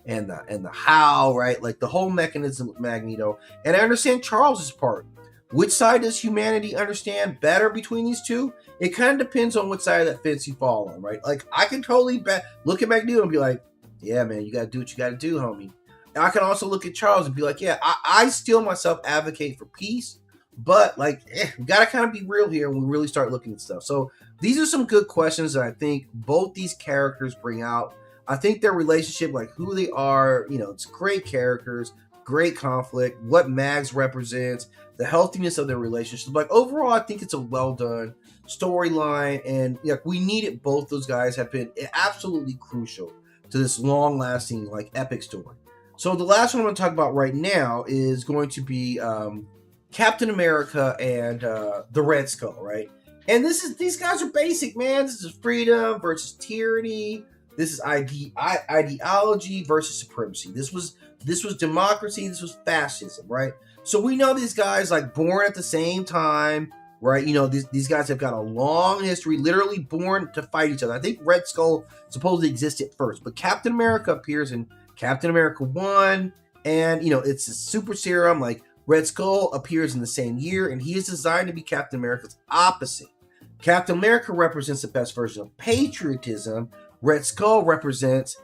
and the how, right? Like, the whole mechanism with Magneto, and I understand Charles's part. Which side does humanity understand better between these two? It kind of depends on which side of that fence you fall on, right? Like, I can totally look at Magneto and be like, yeah, man, you got to do what you got to do, homie. And I can also look at Charles and be like, yeah, I still myself advocate for peace, but like, we got to kind of be real here when we really start looking at stuff. So these are some good questions that I think both these characters bring out. I think their relationship, like who they are, you know, it's great characters, great conflict, what Mags represents, the healthiness of their relationship. Like, overall, I think it's a well done storyline, and we needed both those guys have been absolutely crucial to this long lasting, like, epic story. So the last one I'm going to talk about right now is going to be Captain America and the Red Skull, right? And these guys are basic, man. This is freedom versus tyranny. This is ideology versus supremacy. This was democracy. This was fascism, right? So we know these guys, like, born at the same time, right? You know, these guys have got a long history, literally born to fight each other. I think Red Skull supposedly existed first, but Captain America appears in Captain America 1, and, you know, it's a super serum. Like, Red Skull appears in the same year, and he is designed to be Captain America's opposite. Captain America represents the best version of patriotism. Red Skull represents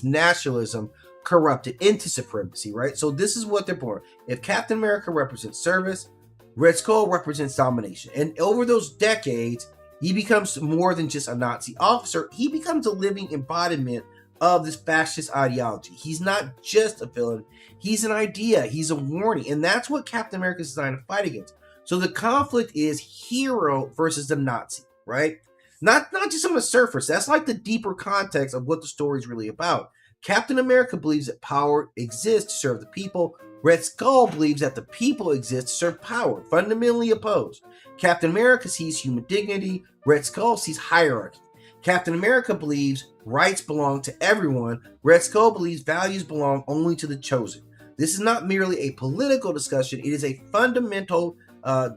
nationalism corrupted into supremacy, right? So this is what they're born. If Captain America represents service, Red Skull represents domination. And over those decades, he becomes more than just a Nazi officer. He becomes a living embodiment of this fascist ideology. He's not just a villain. He's an idea. He's a warning. And that's what Captain America is designed to fight against. So the conflict is hero versus the Nazi, right? Not just on the surface. That's like the deeper context of what the story is really about. Captain America believes that power exists to serve the people. Red Skull believes that the people exist to serve power, fundamentally opposed. Captain America sees human dignity. Red Skull sees hierarchy. Captain America believes rights belong to everyone. Red Skull believes values belong only to the chosen. This is not merely a political discussion. It is a fundamental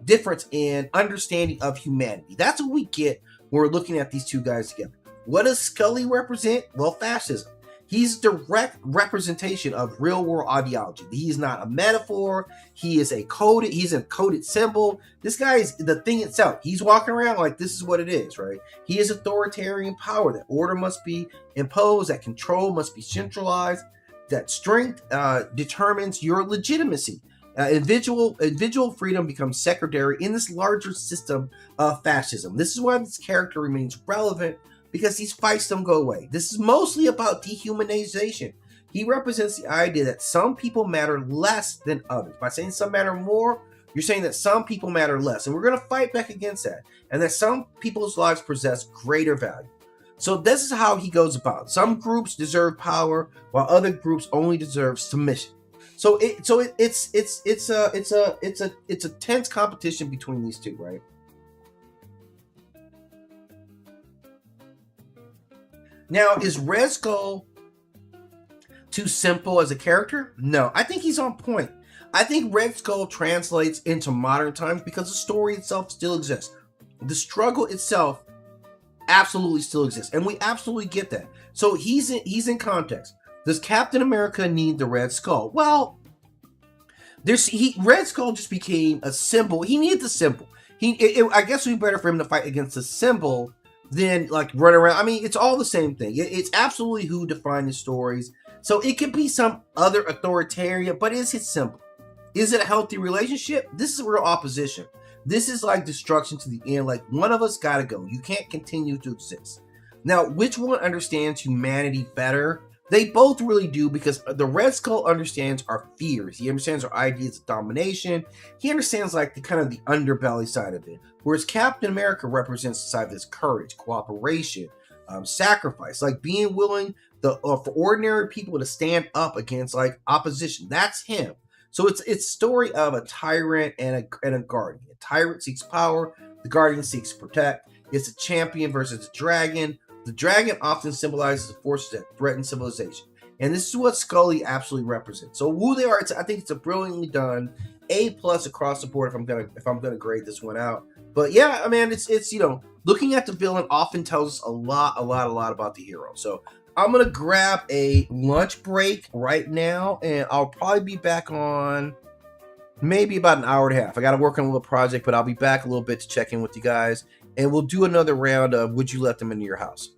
difference in understanding of humanity. That's what we get when we're looking at these two guys together. What does Scully represent? Well, fascism. He's direct representation of real world ideology. He's not a metaphor. He's a coded symbol. This guy is the thing itself. He's walking around like this is what it is, right? He is authoritarian power. That order must be imposed. That control must be centralized. That strength determines your legitimacy. Individual freedom becomes secondary in this larger system of fascism. This is why this character remains relevant, because these fights don't go away. This is mostly about dehumanization. He represents the idea that some people matter less than others. By saying some matter more, you're saying that some people matter less. And we're going to fight back against that. And that some people's lives possess greater value. So this is how he goes about. Some groups deserve power, while other groups only deserve submission. So it's a tense competition between these two, right? Now, is Red Skull too simple as a character? No, I think he's on point. I think Red Skull translates into modern times because the story itself still exists. The struggle itself absolutely still exists, and we absolutely get that. So he's in context. Does Captain America need the Red Skull? Well, Red Skull just became a symbol. He needed the symbol. I guess it would be better for him to fight against the symbol than like run around. I mean, it's all the same thing. It's absolutely who defined the stories. So it could be some other authoritarian, but is it simple? Is it a healthy relationship? This is real opposition. This is like destruction to the end. Like, one of us gotta go. You can't continue to exist. Now, which one understands humanity better? They both really do, because the Red Skull understands our fears. He understands our ideas of domination. He understands like the kind of the underbelly side of it. Whereas Captain America represents the side of this courage, cooperation, sacrifice, like being willing for ordinary people to stand up against like opposition. That's him. So it's a story of a tyrant and a guardian. A tyrant seeks power. The guardian seeks to protect. It's a champion versus a dragon. The dragon often symbolizes the forces that threaten civilization. And this is what Scully absolutely represents. So who they are, I think it's a brilliantly done A+ across the board if I'm gonna grade this one out. But yeah, I mean, it's looking at the villain often tells us a lot about the hero. So I'm gonna grab a lunch break right now, and I'll probably be back on maybe about an hour and a half. I got to work on a little project, but I'll be back a little bit to check in with you guys, and we'll do another round of Would You Let Them Into Your House?